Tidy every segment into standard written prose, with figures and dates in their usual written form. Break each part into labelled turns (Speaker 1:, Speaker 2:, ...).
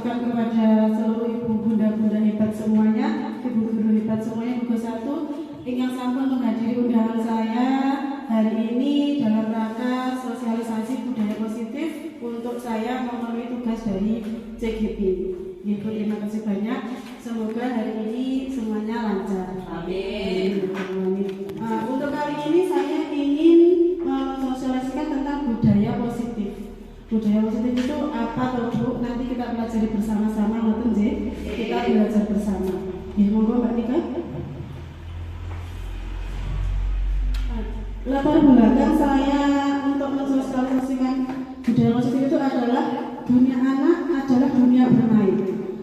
Speaker 1: ucapkan kepada seluruh ibu bunda-bunda hebat semuanya, ibu guru hebat semuanya, Buku 1 ingin sampun menghadiri undangan saya hari ini dalam rangka sosialisasi budaya positif untuk saya memenuhi tugas dari CGP. Ibu, terima kasih banyak. Semoga hari ini semuanya lancar.
Speaker 2: Amin.
Speaker 1: Untuk kali ini saya ingin mensosialisasikan tentang budaya positif. Budaya positif itu apa toh Bu? Nanti kita pelajari bersama-sama, ngoten nggih. Kita belajar bersama. Nggih, monggo Mbak Nika. Latar belakang saya untuk mensosialisasikan budaya positif itu adalah dunia anak adalah dunia bermain.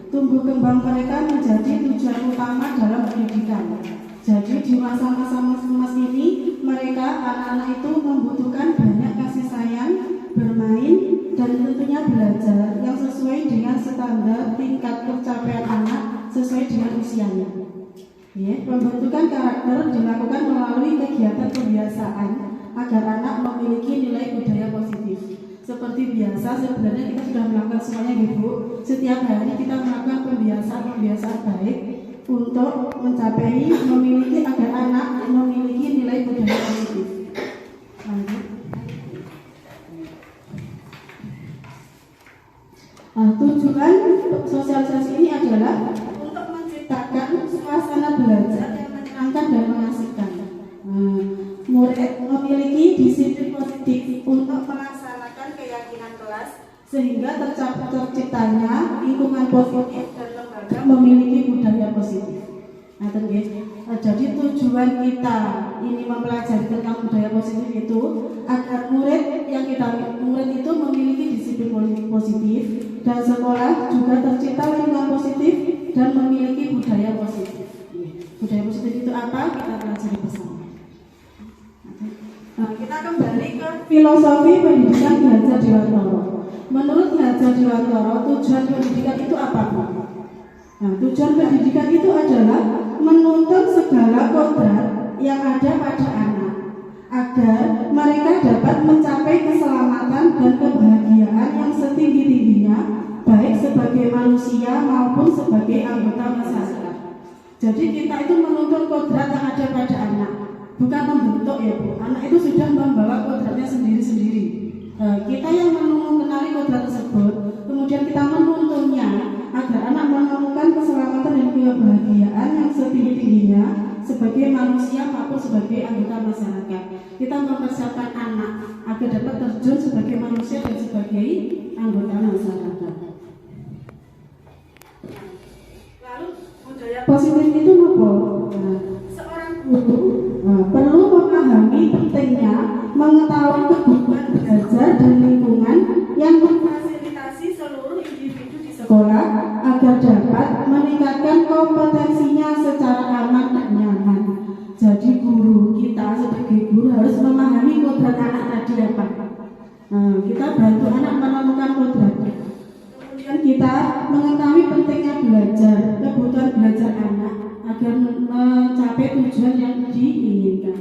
Speaker 1: Tumbuh kembang mereka menjadi tujuan utama dalam pendidikan. Jadi di masa-masa emas ini mereka anak-anak itu membutuhkan banyak kasih sayang, bermain, dan tentunya belajar yang sesuai dengan standar tingkat pencapaian anak sesuai dengan usianya. Pembentukan karakter dilakukan melalui kegiatan kebiasaan agar anak memiliki nilai budaya positif. Seperti biasa, sebenarnya kita sudah melakukan semuanya Ibu. Setiap hari kita melakukan pembiasaan baik untuk mencapai memiliki agar anak memiliki nilai budaya positif. Tujuan sosialisasi ini adalah untuk menciptakan suasana belajar yang menyenangkan dan mengasihkan. Murid memiliki disiplin positif untuk melaksanakan keyakinan kelas sehingga terciptanya lingkungan positif dan lembaga memiliki budaya positif. Jadi tujuan kita ini mempelajari tentang budaya positif itu agar murid itu memiliki disiplin positif dan sekolah juga tercipta lingkungan positif dan memiliki budaya positif. Budaya positif itu apa? Kita pelajari bersama. Kita kembali ke filosofi pendidikan Ki Dewantoro. Menurut Ki Dewantoro, tujuan pendidikan itu apa? Tujuan pendidikan itu adalah menuntut segala kodrat yang ada pada anak agar mereka dapat mencapai keselamatan dan kebahagiaan yang setinggi-tingginya baik sebagai manusia maupun sebagai anggota masyarakat. Jadi kita itu menuntut kodrat yang ada pada anak, bukan membentuk ya Bu. Anak itu sudah membawa kodratnya sendiri-sendiri. Kita yang mengenali kodrat tersebut, kemudian kita menuntunnya agar anak menemukan keselamatan dan kebahagiaan yang setinggi-tingginya sebagai manusia maupun sebagai anggota masyarakat. Kita mempersiapkan anak agar dapat terjun sebagai manusia dan sebagai anggota masyarakat. Lalu budaya positif itu apa? Seorang guru perlu memahami pentingnya mengetahui kebutuhan belajar dan lingkungan yang memfasilitasi seluruh individu di sekolah agar dapat meningkatkan kompetensinya secara aman dan nyaman. Jadi guru kita sebagai guru harus memahami kodrat anak tadi apa. Kita bantu anak menemukan kodratnya. Kemudian kita mengetahui pentingnya belajar, kebutuhan belajar anak agar mencapai tujuan yang diinginkan.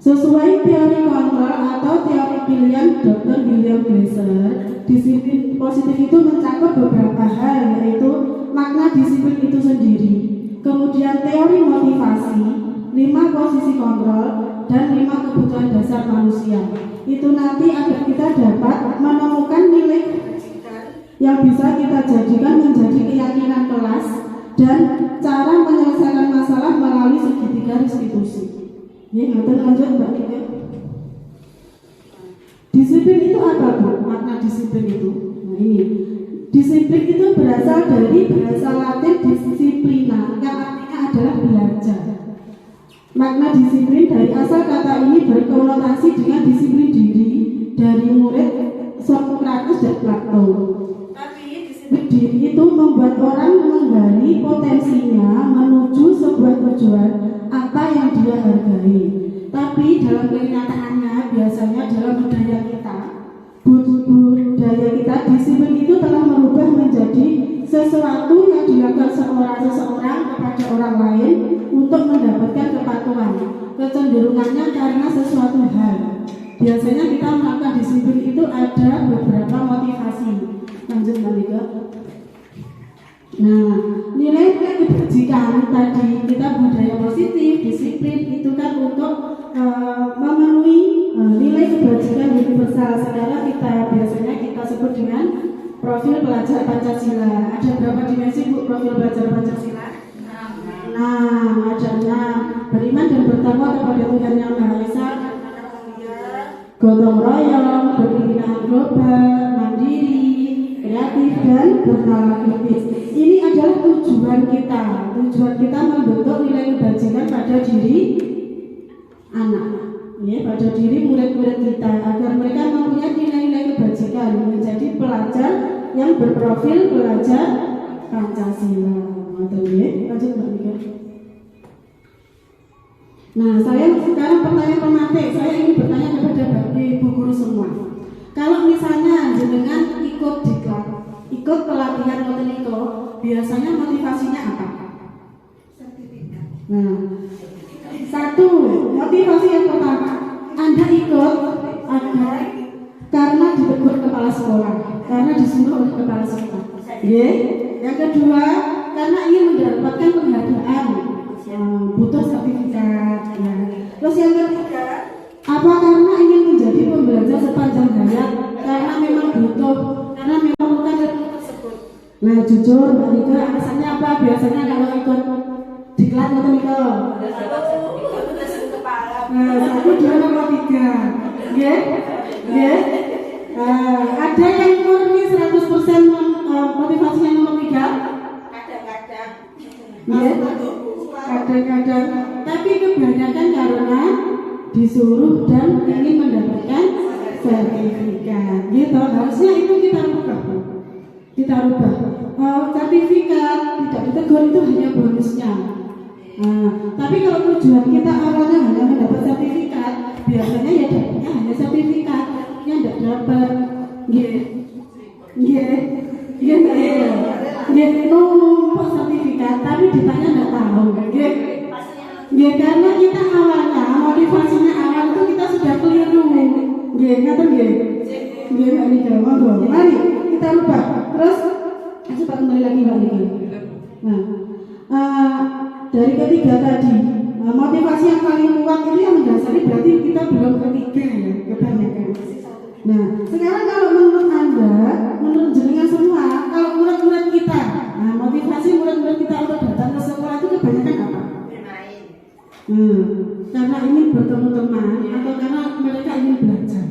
Speaker 1: Sesuai teori kontrol atau teori pilihan Dr. William Glasser, disiplin positif itu mencakup beberapa hal, yaitu makna disiplin itu sendiri, kemudian teori motivasi, 5 posisi kontrol, dan 5 kebutuhan dasar manusia. Itu nanti agar kita dapat menemukan nilai yang bisa kita jadikan menjadi keyakinan kelas dan cara menyelesaikan masalah melalui segitiga restitusi. Lanjut Mbak Nika. Disiplin itu apa Bu? Makna disiplin itu. Ini disiplin itu berasal dari bahasa Latin disiplina, yang artinya adalah belajar. Makna disiplin dari asal kata ini berkonotasi dengan disiplin diri dari murid Socrates dan Plato. Tapi disiplin diri itu membuat orang menggali potensinya menuju sebuah tujuan apa yang dia hargai. Tapi dalam kenyataannya biasanya dalam budaya kita disiplin itu telah merubah menjadi sesuatu yang dilakukan seseorang kepada orang lain untuk mendapatkan kepatuhan. Kecenderungannya karena sesuatu hal. Biasanya kita melakukan disiplin itu ada beberapa Nah, nilai-nilai kebajikan tadi kita budaya positif, disiplin itu kan untuk memenuhi nilai kebajikan universal. Sekarang biasanya kita sebut dengan profil pelajar Pancasila. Ada berapa dimensi Bu profil pelajar Pancasila? Nah, adanya beriman dan bertakwa kepada Tuhan Yang Maha Esa, gotong royong, berpindah global, mandiri, kreatif dan bernalar kritis. Ini adalah tujuan kita. Tujuan kita membentuk nilai kebajikan pada diri anak, ya, pada diri murid-murid kita agar mereka mempunyai nilai-nilai kebajikan menjadi pelajar yang berprofil pelajar Pancasila. Lanjut Mbak Nika. Nah, saya sekarang pertanyaan pemantik. Saya ingin bertanya kepada Ibu guru semua. Kalau misalnya jenengan ikut diklat, ikut pelatihan Moteniko, biasanya motivasinya apa? Sertifikat. Nah, satu, motivasi yang pertama, Anda ikut agar karena ditegur kepala sekolah, karena disuruh oleh kepala sekolah. Yang kedua, karena ingin mendapatkan penghargaan, butuh sertifikat. Terus yang ketiga, apa karena ingin menjadi pembelajar sepanjang hayat, karena memang butuh, karena memang memerlukan ilmu tersebut. Nah, jujur Mbak Nika, alasannya apa biasanya kalau ikut diklat Moteniko? Satu, dua, nomor tiga. Ada yang murni 100% motivasinya nomor tiga? Kadang-kadang. Tapi kebanyakan karena disuruh dan ingin mendapatkan sertifikat. Gitu. Harusnya itu kita rubah. Sertifikat tidak ditegur itu hanya bonusnya. Tapi kalau tujuan kita awalnya hanya mendapat sertifikat, biasanya ya dapatnya hanya sertifikat, yang tidak dapat. Numpuk sertifikat, tapi ditanya tidak tahu. Karena kita awalnya motivasinya awal itu kita sudah keliru. Mari kita rubah. Terus coba kembali lagi Mbak Nika. Dari ketiga tadi, motivasi yang paling kuat itu yang mendasari berarti kita belum ketiga ya, kebanyakan. Nah, sekarang kalau menurut Anda, menurut jenengan semua, kalau murid-murid kita, motivasi murid-murid kita untuk datang ke sekolah itu kebanyakan apa? Karena ingin bertemu teman atau karena mereka ingin belajar.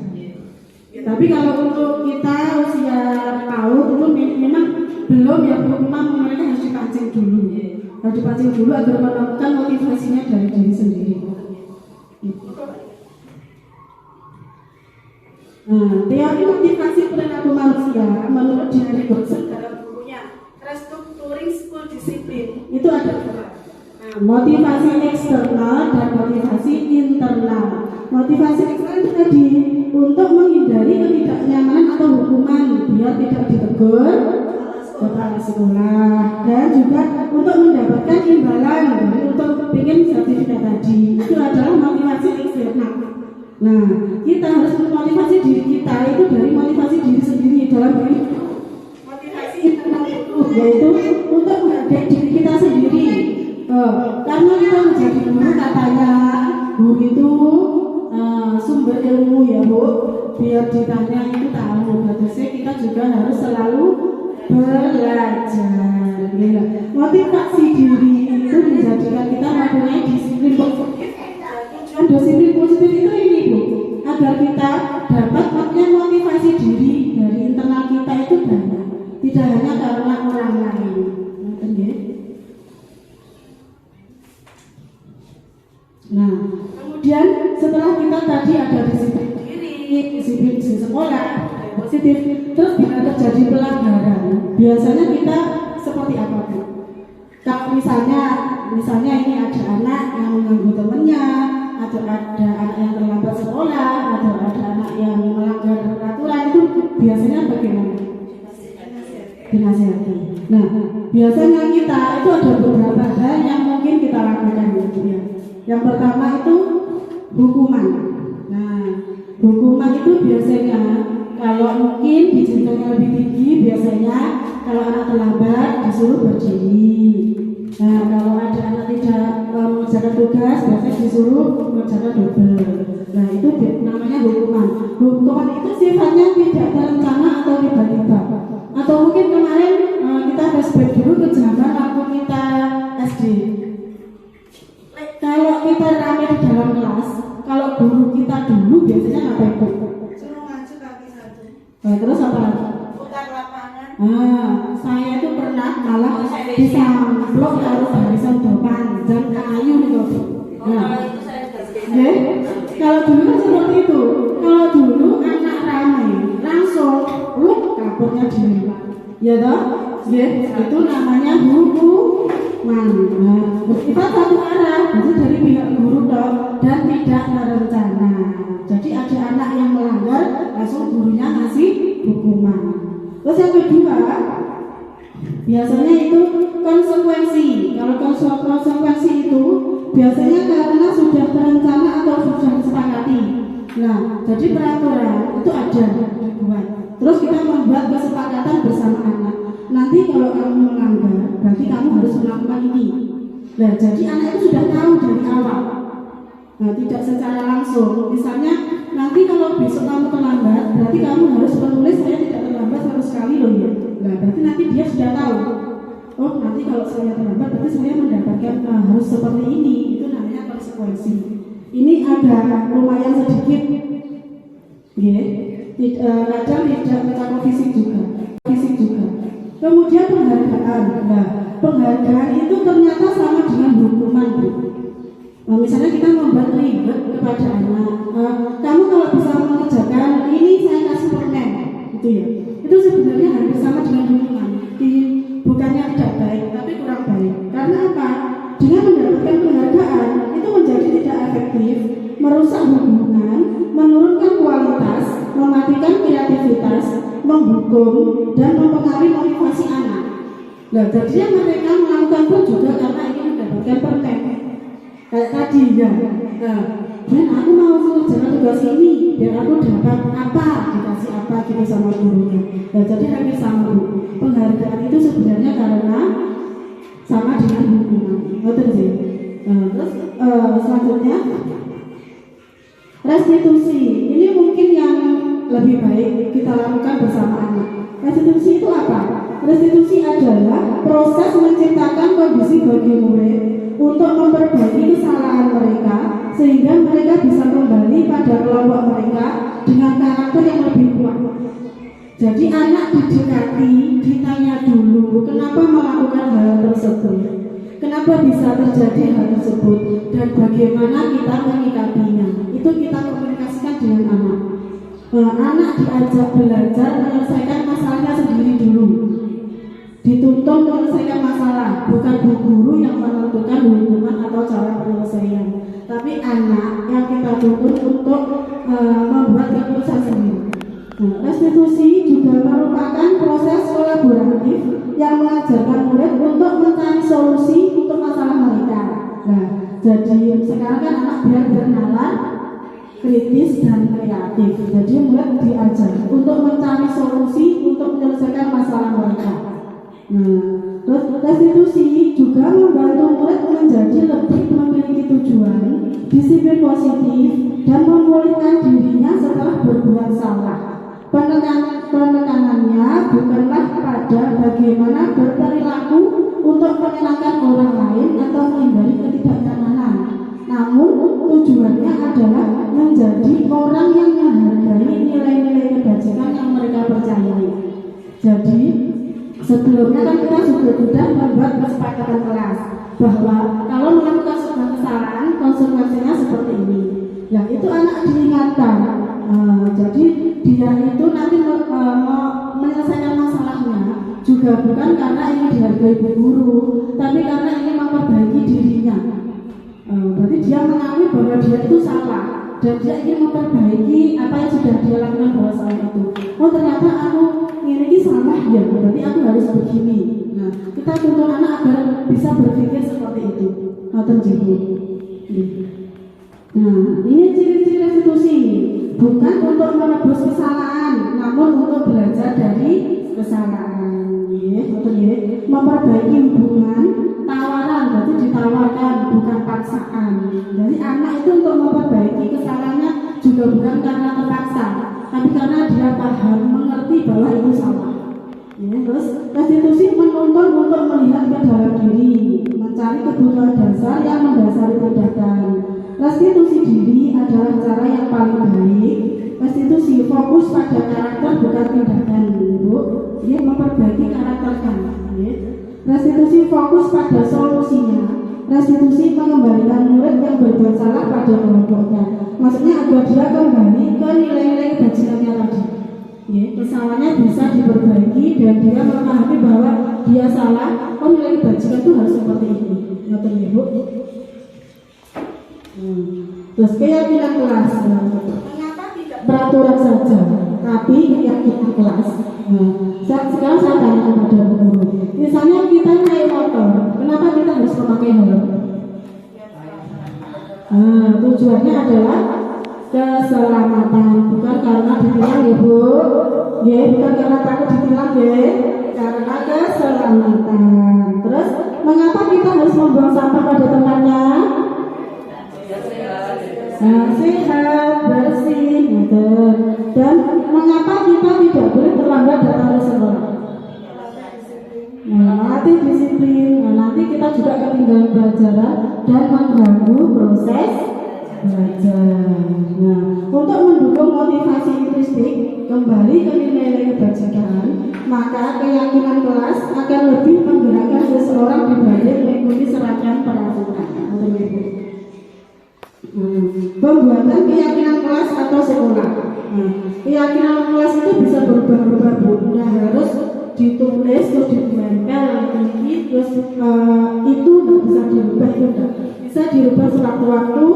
Speaker 1: Tapi kalau untuk kita usia PAUD itu memang belum ya, memang mereka harus dipancing dulu. Harus dipancing dulu agar menemukan motivasinya dari diri sendiri. Teori motivasi perilaku manusia menurut Jerry Godson dalam bukunya Restructuring School Discipline itu ada dua. Motivasi eksternal dan motivasi internal. Motivasi eksternal tadi untuk menghindari ketidaknyamanan atau hukuman biar tidak ditegur kepala sekolah, dan juga untuk mendapatkan imbalan untuk bikin sertifikat tadi. Itu adalah motivasi eksternal. Nah, kita harus memotivasi diri kita itu dari motivasi diri sendiri dalam motivasi internal itu, yaitu untuk menghargai diri kita sendiri. Karena kita menjadi guru, katanya guru itu sumber ilmu ya Bu, biar ditanya itu tahu. Berarti kita juga harus selalu belajar. Motivasi diri itu menjadikan kita mempunyai disiplin positif. Dan disiplin positif itu ini Bu, agar kita dapat motivasi diri dari internal kita itu banyak, tidak hanya karena orang lain. Nah, kemudian setelah kita tadi ada disiplin diri, disiplin di sekolah, positif, terus bila terjadi pelanggaran, biasanya kita seperti apa Bu? Kalau misalnya ini ada anak yang mengganggu temannya, atau ada anak yang terlambat sekolah, atau ada anak yang melanggar peraturan, itu biasanya bagaimana? Dinasihati. Nah, biasanya kita itu ada beberapa hal yang mungkin kita lakukan ya. Yang pertama itu hukuman. Nah, hukuman itu biasanya kalau mungkin di jenjang yang lebih tinggi biasanya kalau anak terlambat disuruh berdiri. Nah, kalau ada anak tidak mengerjakan tugas, biasanya disuruh mengerjakan double. Nah, itu namanya hukuman. Hukuman itu sifatnya tidak terencana atau tiba-tiba. Atau mungkin kemarin kita flashback dulu ke zaman waktu kita SD. Kalau kita rame di dalam kelas, kalau guru kita dulu biasanya ngapain Bu?
Speaker 2: Suruh maju kaki satu.
Speaker 1: Nah, terus apa lagi?
Speaker 2: Putar lapangan.
Speaker 1: Saya itu pernah malah disamplok harus barisan panjang kayu gitu. Nah,
Speaker 2: Itu saya
Speaker 1: kalau dulu kan seperti itu. Kalau dulu anak ramai langsung kapurnya diri. Ya toh? Itu namanya hukuman. Kita satu arah, itu dari pihak guru toh, dan tidak terencana. Jadi ada anak yang melanggar, langsung gurunya ngasih hukuman. Terus yang kedua, biasanya itu konsekuensi. Kalau konsekuensi itu biasanya karena sudah terencana atau sudah disepakati. Nah, jadi peraturan itu ada dibuat. Terus kita membuat kesepakatan bersama anak. Nanti kalau kamu melanggar, berarti kamu harus melakukan ini. Nah, jadi anak itu sudah tahu dari awal. Nah, tidak secara langsung. Misalnya, nanti kalau besok kamu terlambat, berarti kamu harus menulis saya tidak terlambat sama sekali loh ya. Nah, berarti nanti dia sudah tahu. Oh, nanti kalau saya terlambat, berarti saya mendapatkan harus seperti ini. Itu namanya konsekuensi. Ini agak lumayan sedikit, kadang tidak mencakup fisik juga. Kemudian penghargaan. Nah, penghargaan itu ternyata sama dengan hukuman. Misalnya kita membuat reward kepada anak, kamu kalau bisa mengerjakan ini saya kasih permen, gitu ya. Itu sebenarnya hampir sama dengan hukuman. Bukannya tidak baik, tapi kurang baik. Karena apa? Dengan mendapatkan penghargaan itu menjadi tidak efektif, merusak hubungan, menurunkan kualitas, mematikan kreativitas, menghukum dan mempengaruhi motivasi anak. Nah, jadinya mereka melakukan pun juga karena ingin mendapatkan permen. Kayak tadi ya. Nah, dan aku mau mengerjakan tugas ini biar aku dapat apa, dikasih apa gitu sama gurunya. Nah, jadi hampir sama Bu. Penghargaan itu sebenarnya karena sama dengan hukuman. Betul sih. Terus selanjutnya restitusi. Ini mungkin yang lebih baik kita lakukan bersama anak. Restitusi itu apa? Restitusi adalah proses menciptakan kondisi bagi murid untuk memperbaiki kesalahan mereka sehingga mereka bisa kembali pada kelompok mereka dengan karakter yang lebih kuat. Jadi anak didekati, ditanya dulu kenapa melakukan hal tersebut, kenapa bisa terjadi hal tersebut, dan bagaimana kita menyikapinya. Itu kita komunikasikan dengan anak. Anak diajak belajar menyelesaikan masalahnya sendiri dulu. Dituntut menyelesaikan masalah, bukan bu guru yang menentukan hukuman atau cara penyelesaian, tapi anak yang kita tuntut untuk membuat keputusan sendiri. Restitusi juga merupakan proses kolaboratif yang mengajarkan murid untuk mencari solusi untuk masalah mereka. Nah, jadi sekarang kan anak biar bernalar, kritis dan kreatif. Jadi murid diajar untuk mencari solusi untuk menyelesaikan masalah mereka. Nah, terus restitusi juga membantu murid menjadi lebih memiliki tujuan, disiplin positif, dan memulihkan dirinya setelah berbuat salah. Penekanannya bukanlah pada bagaimana berperilaku untuk menyenangkan orang lain atau menghindari ketidaknyamanan, namun tujuannya adalah menjadi orang yang menghargai nilai-nilai kebajikan yang mereka percayai. Jadi sebelumnya kan kita sudah membuat kesepakatan kelas bahwa kalau melakukan sebuah kesalahan konsekuensinya seperti ini. Nah, itu anak diingatkan. Jadi dia itu nanti menyelesaikan masalahnya juga bukan karena ingin dihargai bu guru, tapi karena ingin memperbaiki dirinya. Berarti dia mengakui bahwa dia itu salah dan dia ingin memperbaiki apa yang sudah dia lakukan bahwa salah itu. Oh, ternyata aku ini salah ya, berarti aku harus begini. Nah, kita tuntut anak agar bisa berpikir seperti itu. Nah, ini ciri-ciri restitusi, bukan untuk menebus kesalahan, namun untuk belajar dari kesalahan. memperbaiki hubungan tawaran, berarti ditawarkan bukan paksaan. Jadi anak itu untuk memperbaiki kesalahannya juga bukan karena terpaksa, tapi karena dia paham, mengerti bahwa itu salah. Ya, terus restitusi menuntun untuk melihat ke dalam diri, mencari kebutuhan dasar yang mendasari tindakan. Restitusi diri adalah cara yang paling baik. Restitusi fokus pada karakter bukan tindakan, Bu. Dia memperbaiki karakter kamu. Ya. Restitusi fokus pada solusinya. Restitusi mengembalikan murid yang berbuat salah pada kelompoknya. Maksudnya agar dia kembali ke nilai-nilai kebajikannya tadi. Ya, kesalahannya bisa diperbaiki dan dia memahami bahwa dia salah. Oh, nilai kebajikan itu harus seperti ini. Ngerti ya, Bu? Terus keyakinan kelas.
Speaker 2: Mengapa tidak
Speaker 1: Peraturan saja, tapi keyakinan kelas. Sekarang saya tanya kepada guru. Misalnya kita naik motor, kenapa kita harus memakai helm? Tujuannya adalah keselamatan, bukan karena ditilang ya Bu. Ya, bukan karena takut ditilang ya, karena keselamatan. Terus, mengapa kita harus membuang sampah pada tempatnya? Sehat, bersih, gitu. Dan mengapa kita tidak boleh terlambat datang ke sekolah? Melatih disiplin. Nanti kita juga ketinggalan pelajaran dan mengganggu proses belajar. Untuk mendukung motivasi intrinsikik kembali ke nilai-nilai kebajikan, maka keyakinan kelas akan lebih menggerakkan seseorang dibanding mengikuti serangkaian peraturan. Pembuatan keyakinan kelas atau sekolah. Keyakinan kelas itu bisa berubah-ubah, Bu. Tidak harus ditulis terus ditempel tinggi terus itu nggak bisa dirubah, itu enggak. Bisa dirubah sewaktu-waktu,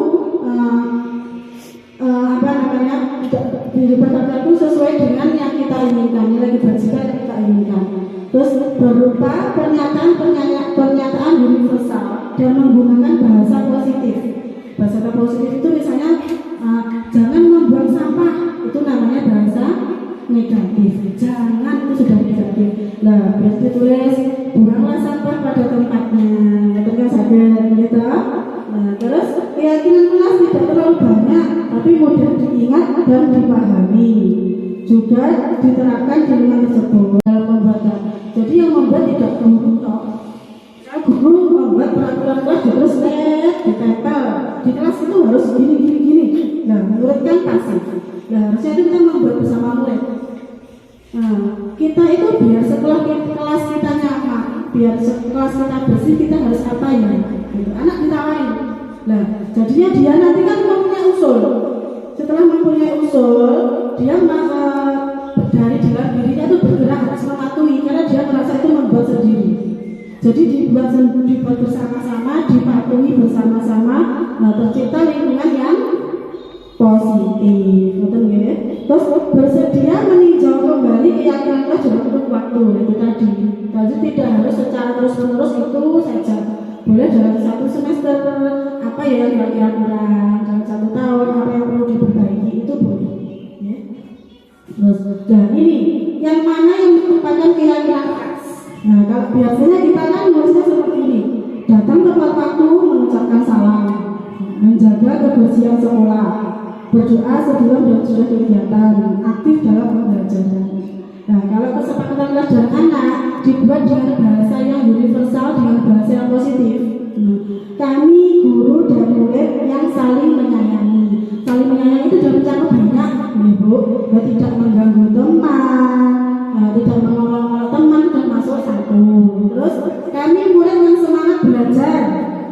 Speaker 1: dirubah tertentu sesuai dengan yang kita inginkan, nilai kebajikan yang kita inginkan. Terus berupa pernyataan universal dan menggunakan bahasa positif. Bahasa positif itu misalnya jangan membuang sampah, itu namanya bahasa negatif. Jangan, itu sudah negatif. Nah, biar ditulis buanglah sampah pada tempatnya, itu kan sadar gitu. Nah, terus keyakinan kelas tidak terlalu banyak, tapi mudah diingat dan dipahami. Juga diterapkan di lingkungan tersebut dalam pembuatan. Jadi yang membuat tidak guru toh. Guru membuat peraturan kelas terus ditempel di kelas itu harus gini. Nah, murid kan pasif. Nah, harusnya itu kita membuat bersama murid. Nah, kita itu biar setelah kelas kita nyaman, biar kelas kita bersih, kita harus apa ya? Gitu. Anak ditawarin. Nah, jadinya dia nanti kan mempunyai usul. Setelah mempunyai usul, dia dari dalam dirinya itu bergerak harus mematuhi karena dia merasa itu membuat sendiri. Jadi dibuat bersama-sama, dipatuhi bersama-sama, tercipta lingkungan yang positif, betul ya? Terus bersedia meninjau kembali keyakinan kelas dalam waktu itu tadi. Jadi tidak harus secara terus-menerus itu saja. Boleh dalam satu semester apa ya yang kira-kira kurang, dalam 1 tahun apa yang perlu diperbaiki itu boleh. Ya. Terus, dan ini yang mana yang merupakan keyakinan kelas. Nah, kalau biasanya kita kan nulisnya seperti ini. Datang tepat waktu, mengucapkan salam, menjaga kebersihan sekolah, berdoa sebelum dan sesudah kegiatan, aktif dalam pembelajaran. Nah, kalau kesepakatan kelas dan anak dibuat dengan bahasa yang universal, dengan bahasa yang positif. Kami guru dan murid yang saling menyayangi. Saling menyayangi itu dalam cara banyak, Bu. Tidak mengganggu teman, tidak mengolok-olok teman, termasuk satu. Terus kami murid yang semangat belajar.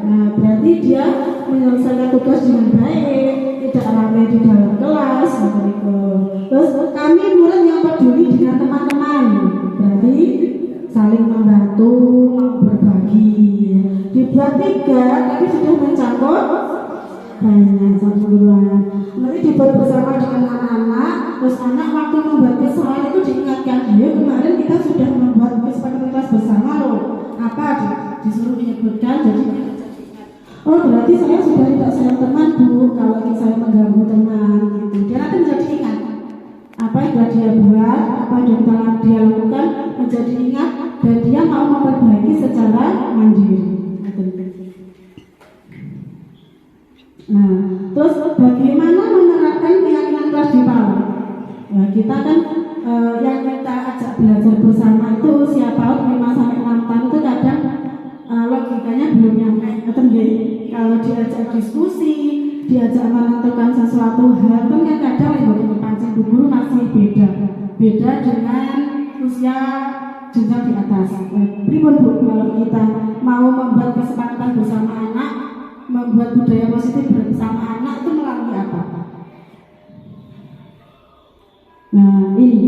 Speaker 1: Nah, berarti dia menyelesaikan tugas dengan baik, tidak ramai di dalam kelas, gitu. Terus kami murid yang peduli dengan teman-teman, berarti saling membantu, berbagi. Dibuat 3, tapi sudah mencakup banyak satuan. Nanti dibuat bersama dengan anak-anak. Terus anak waktu membuat kesalahan itu diingatkan, ayo kemarin kita sudah membuat kesepakatan kelas bersama loh. Apa disuruh menyebutkan, jadi oh berarti saya sudah tidak sayang teman, Bu, kalau saya mengganggu teman gitu. Dia nanti menjadi ingat apa yang sudah dia buat, apa yang telah dia lakukan, menjadi ingat dan dia mau memperbaiki Nah, terus bagaimana menerapkan keyakinan kelas di PAUD? Ya, kita kan yang kita ajak belajar bersama itu usia PAUD 5 sampai 6 tahun itu kadang logikanya belum nyampe. Kalau diajak diskusi, diajak menentukan sesuatu hal, kan kadang yang pancing guru masih beda dengan usia jenjang di atas. Pripun Bu, kalau kita mau membuat kesepakatan bersama anak, membuat budaya positif bersama anak itu melalui apa? Nah, ini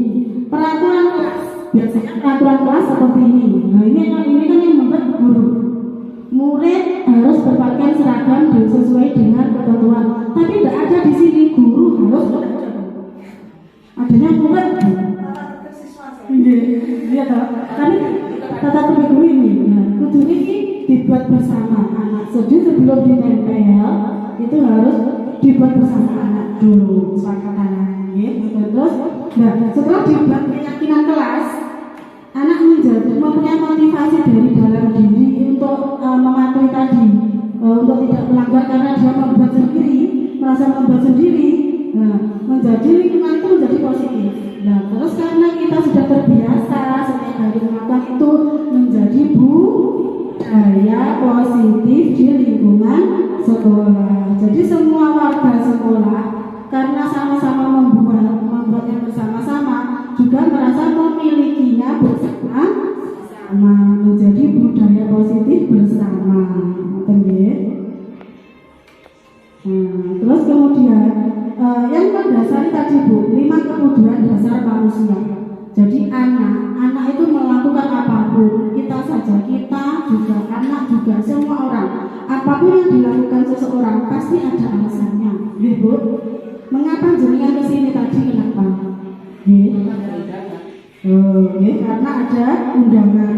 Speaker 1: peraturan kelas. Biasanya peraturan kelas seperti ini. Nah, ini kan yang membuat guru. Murid harus berpakaian seragam dan sesuai dengan ketentuan. Tapi tidak ada di sini guru harus adanya murid. Iya, tapi tata tertib guru ini. Nah, kudu ini dibuat bersama anak. Jadi sebelum ditempel itu harus dibuat bersama anak dulu, sepakatan. Terus, nah, setelah dibuat keyakinan kelas, anak mempunyai motivasi dari dalam diri untuk mematuhi tadi, untuk tidak melanggar karena dia membuat sendiri, merasa membuat sendiri. Nah, menjadi lingkungan itu menjadi positif. Nah, terus karena kita sudah terbiasa setiap hari melakukan itu menjadi budaya positif di lingkungan sekolah. Jadi semua warga sekolah karena sama-sama membuatnya bersama-sama juga merasa memilikinya bersama menjadi budaya positif bersama. Terus kemudian yang mendasari tadi Bu, 5 kebutuhan dasar manusia. Jadi anak itu melakukan apapun, kita saja, kita juga, anak juga, semua orang. Apapun yang dilakukan seseorang pasti ada alasannya. Bu, mengapa jenengan kesini tadi, kenapa? Karena ada undangan.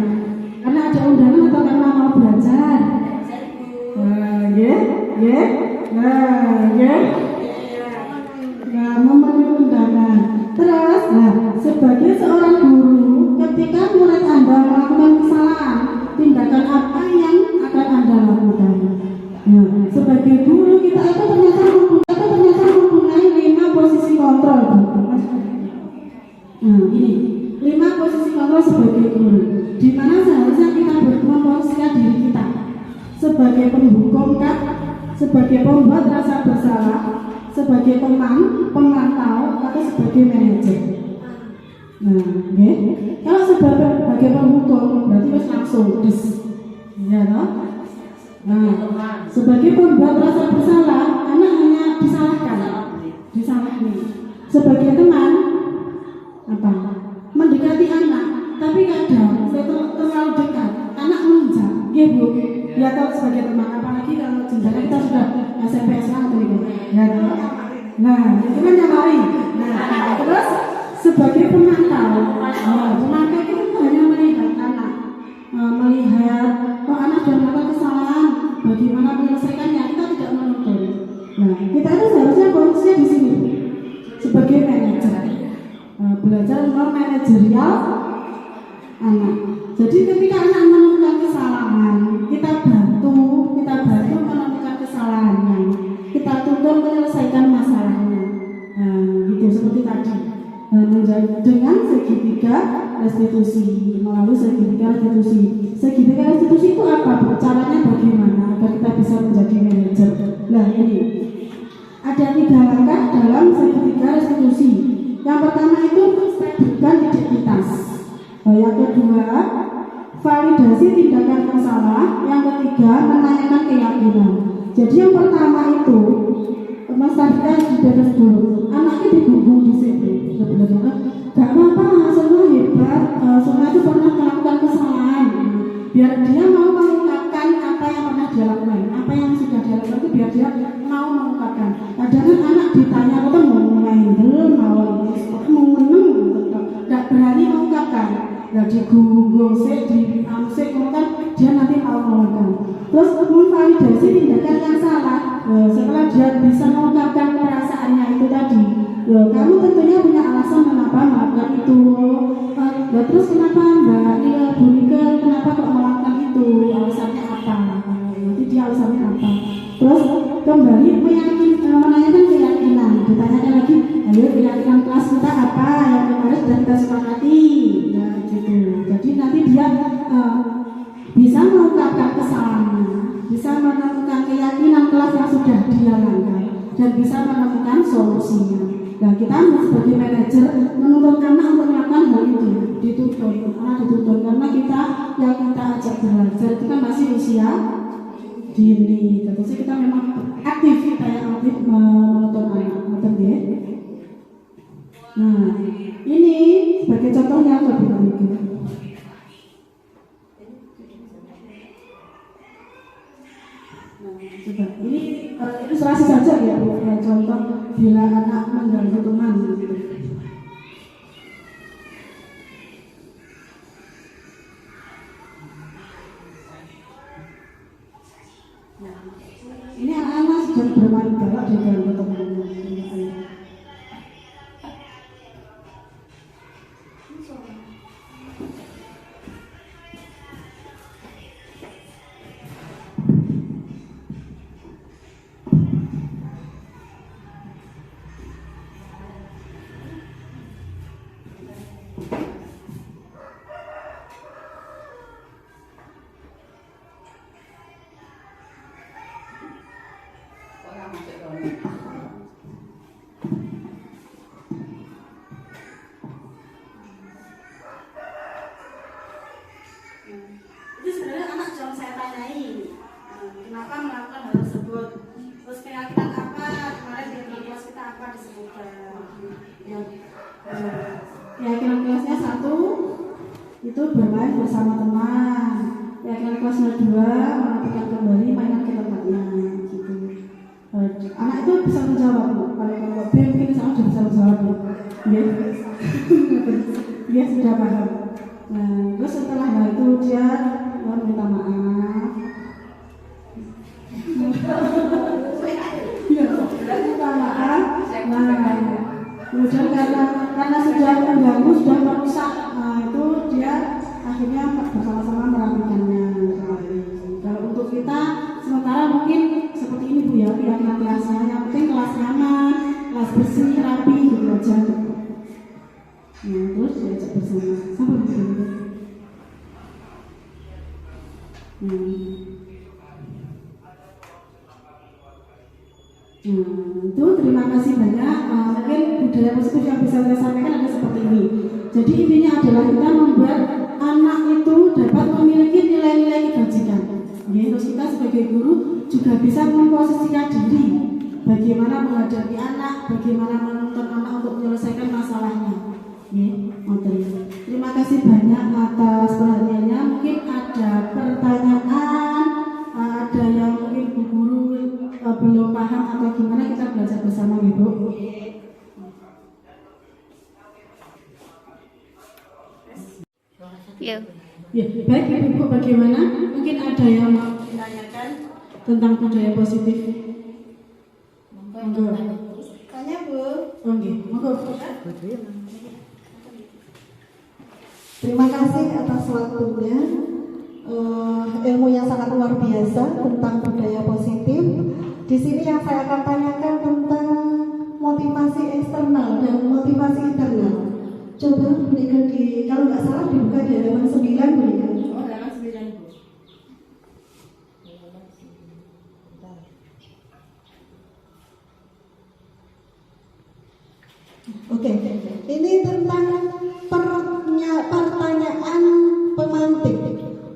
Speaker 1: Karena ada undangan atau karena mau belajar? Memenuhi undangan. Terus, sebagai seorang guru, ketika murid Anda melakukan kesalahan, tindakan apa yang akan Anda lakukan? Sebagai guru kita itu ternyata mempunyai 5 posisi kontrol. Ini 5 posisi kontrol sebagai guru, di mana seharusnya kita memposisikan diri kita sebagai penghukum, sebagai pembuat rasa bersalah, sebagai teman, pemantau, atau sebagai manajer. Kalau sebagai penghukum berarti harus langsung ya toh? Sebagai pembuat rasa bersalah, anak hanya disalahkan. Sebagai teman, apa? Mendekati anak, tapi kadang terlalu dekat, anak menunjang. Bu, ya toh sebagai teman, apalagi kalau jenjangnya kita sudah SMP SMA atau gitu. Ya toh? Nah, itu kan yang lain. Terus sebagai pemantau, pemantau itu hanya melihat anak, melihat anak sudah melakukan kesalahan, bagaimana menyelesaikannya, kita tidak menuntut. Kita itu seharusnya posisinya di sini sebagai manajer, belajar manajerial anak. Jadi ketika anak menemukan kesalahan, kita bantu menemukan kesalahannya, kita tuntun menyelesaikan masalahnya. Gitu seperti tadi. Dengan segitiga restitusi, melalui segitiga restitusi. Segitiga restitusi itu apa? Caranya bagaimana agar kita bisa menjadi manajer? Ini ada 3 langkah dalam segitiga restitusi. Yang pertama itu menstabilkan identitas. Yang kedua, validasi tindakan masalah. Yang ketiga, menanyakan keyakinan. Jadi yang pertama itu menstabilkan identitas dulu. Anaknya digunggung di situ. Sebenarnya gak apa-apa, semua hebat, semua itu pernah melakukan kesalahan. Biar dia mau mengungkapkan apa yang pernah dia lakukan, apa yang sudah dia lakukan itu biar dia mau mengungkapkan. Kadang anak ditanya, kok mau main belum, mau meneng, gak berani mengungkapkan. Digunggung sih, diamsik, kan dia nanti mau mengungkapkan. Terus memvalidasi tindakan yang salah. Setelah dia bisa mengungkapkan perasaannya itu tadi, kamu tentunya punya alasan kenapa melakukan itu. Terus kenapa Mbak Bu Nika kenapa kok melakukan itu? Alasannya apa? Nanti dia alasannya apa? Terus kembali kembali menanyakan keyakinan. Ditanyakan lagi, ayo keyakinan kelas kita apa yang kemarin sudah kita sepakati. Nah, gitu. Jadi nanti dia bisa mengungkapkan kesalahannya, bisa menemukan keyakinan kelas yang sudah dijalankan, dan bisa menemukan solusinya. Nah, kita sebagai manajer menuntut anak untuk melakukan hal itu, dituntut karena kita yang kita ajak belajar itu kan masih usia dini. Tentu kita memang aktif, menuntut anak, betul ya. Nah, ini sebagai contohnya lebih lanjut. Coba, ini ilustrasi saja ya, contoh bila anak mengganggu teman gitu. Nah, ini anak-anak sedang bermain balok diganggu temannya. Itu sebenarnya anak jangan saya tanyai kenapa melakukan hal tersebut, terus keyakinan apa kemarin di kelas kita apa disebutkan ya, keyakinan kelasnya 1 itu bermain bersama teman, keyakinan kelasnya 2 merapikan kembali mainan ke tempatnya gitu. Anak itu bisa menjawab, kalau B mungkin sama sudah bisa menjawab ya. Dia sudah paham. Nah, terus setelah hal itu dia minta maaf. Ya, minta maaf. Nah, kemudian karena sudah mengganggu, sudah merusak, nah itu dia akhirnya bersama-sama merapikannya. Kalau untuk kita sementara mungkin seperti ini Bu ya, keyakinan kelasnya, yang penting kelas nyaman, kelas bersih, rapi gitu aja. Nah, terus diajak bersama sampai di sini. Itu terima kasih banyak. Mungkin budaya positif yang bisa saya sampaikan ada seperti ini. Jadi intinya adalah kita membuat anak itu dapat memiliki nilai-nilai kebajikan. Terus kita sebagai guru juga bisa memposisikan diri, bagaimana menghadapi anak, bagaimana menuntun anak untuk menyelesaikan masalahnya. Terima kasih banyak atas perhatiannya. Mungkin ada pertanyaan, ada yang mungkin Bu Guru belum paham atau gimana, kita belajar bersama Ibu.
Speaker 3: Ya.
Speaker 1: Ya, baik Ibu, bagaimana? Mungkin ada yang mau ditanyakan tentang budaya positif. Monggo.
Speaker 2: Tanya Bu.
Speaker 1: Oke, monggo.
Speaker 4: Terima kasih atas waktunya. Ilmu yang sangat luar biasa tentang budaya positif. Di sini yang saya akan tanyakan tentang motivasi eksternal dan motivasi internal. Coba berikan kalau nggak salah dibuka di halaman 9 berikan.
Speaker 2: Oh, halaman 9 Bu.
Speaker 4: Oke, ini tentang pertanyaan pemantik.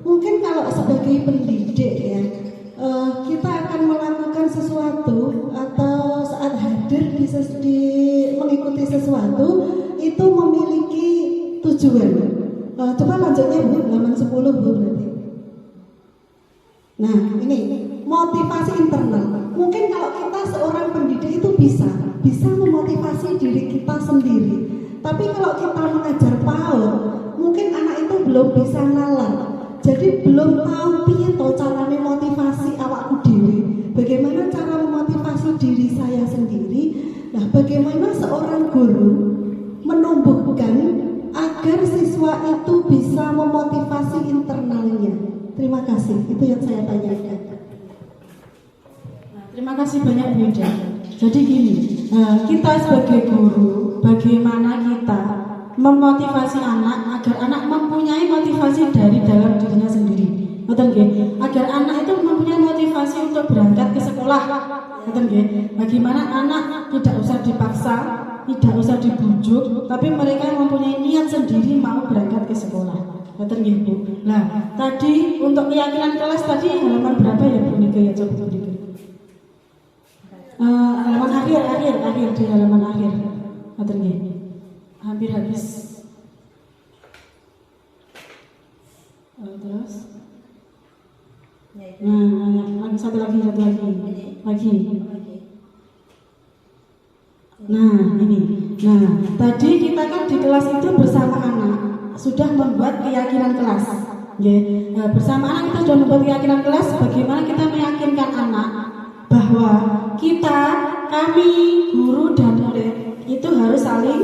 Speaker 4: Mungkin kalau sebagai pendidik ya, kita akan melakukan sesuatu atau saat hadir mengikuti sesuatu itu memiliki tujuan. Coba lanjutnya Bu, halaman 10 Bu berarti. Nah, ini motivasi internal. Mungkin kalau kita seorang pendidik itu bisa memotivasi diri kita sendiri. Tapi kalau kita mengajar PAUD, mungkin anak itu belum bisa nalar. Jadi belum tahu piye to carane motivasi awakku dhewe. Bagaimana cara memotivasi diri saya sendiri? Nah, bagaimana seorang guru menumbuhkan agar siswa itu bisa memotivasi internalnya? Terima kasih. Itu yang saya tanyakan.
Speaker 1: Terima kasih banyak Bu Ida. Jadi gini, kita sebagai guru, bagaimana kita memotivasi anak agar anak mempunyai motivasi dari dalam dirinya sendiri. Betul nggih? Agar anak itu mempunyai motivasi untuk berangkat ke sekolah. Betul nggih? Bagaimana anak tidak usah dipaksa, tidak usah dibujuk, tapi mereka mempunyai niat sendiri mau berangkat ke sekolah. Betul nggih, Bu? Nah, tadi untuk keyakinan kelas tadi halaman berapa ya Bu Nika ya coba Bu Nika? Halaman akhir di halaman akhir. Betul nggih? Hampir habis. Terus lagi satu lagi. Nah, ini. Nah, tadi kita kan di kelas itu bersama anak sudah membuat keyakinan kelas. Bersama anak kita sudah membuat keyakinan kelas. Bagaimana kita meyakinkan anak bahwa kami, guru dan murid itu harus saling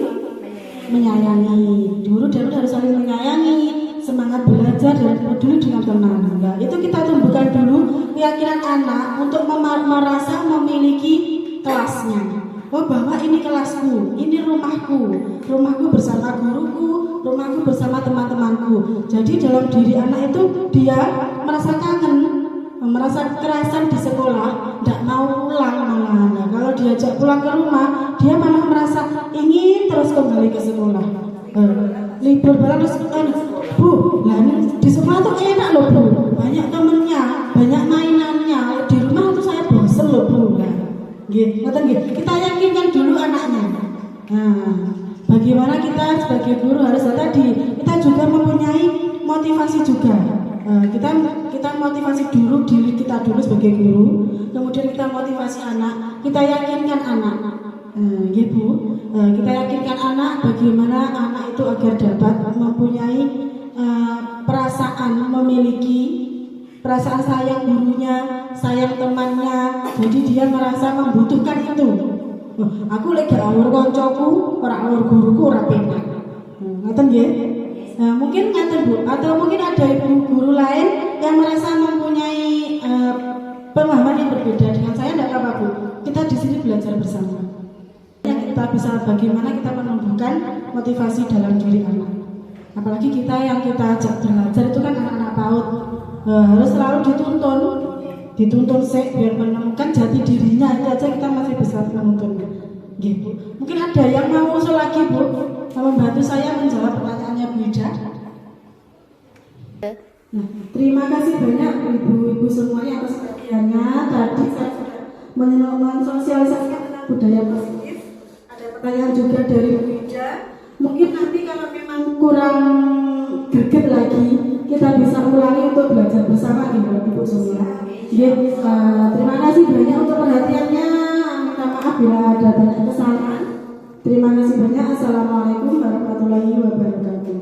Speaker 1: menyayangi. Guru dan murid harus saling menyayangi, semangat belajar dan peduli dengan teman. Nah, itu kita tumbuhkan dulu keyakinan anak untuk merasa memiliki kelasnya. Oh, bahwa ini kelasku, ini rumahku bersama guruku, rumahku bersama teman-temanku. Jadi dalam diri anak itu dia merasa kangen, merasa kerasan di sekolah, tidak mau pulang malah. Nah, kalau diajak pulang ke rumah, dia malah merasa ingin terus kembali ke sekolah. Libur barang terus Bu, lah di sekolah tuh enak loh Bu, banyak temennya, banyak mainannya. Di rumah tuh saya bosen loh Bu. Kita yakinkan dulu anaknya. Nah, bagaimana kita sebagai guru harus tadi kita juga mempunyai motivasi juga. Kita motivasi dulu diri kita dulu sebagai guru, kemudian kita motivasi anak, kita yakinkan anak. Bu, kita yakinkan anak bagaimana anak itu agar dapat mempunyai perasaan memiliki perasaan sayang gurunya, sayang temannya. Jadi dia merasa membutuhkan itu. Aku lagi awur koncoku, ora awur guruku ora penak. Ngoten nggih? Mungkin ngaten Bu, atau mungkin ada ibu guru lain yang merasa mempunyai pemahaman yang berbeda dengan saya, tidak apa-apa Bu. Kita di sini belajar bersama. Yang kita bisa bagaimana kita menumbuhkan motivasi dalam diri anak. Apalagi kita yang kita ajak belajar itu kan anak-anak PAUD. Harus selalu dituntun biar menemukan jati dirinya. Itu aja kita masih bisa menuntun. Gitu. Mungkin ada yang mau usul lagi Bu, membantu saya menjawab pertanyaannya Bu Ida. Nah, terima kasih banyak ibu-ibu semuanya atas perhatiannya. Tadi saya sudah mensosialisasikan tentang budaya positif. Ada pertanyaan juga dari Bu Ida. Mungkin nanti kalau memang kurang greget lagi, kita bisa ulangi untuk belajar bersama ibu semua. Terima kasih banyak untuk perhatiannya. Minta maaf bila ada banyak kesalahan. Terima kasih banyak. Assalamualaikum warahmatullahi wabarakatuh.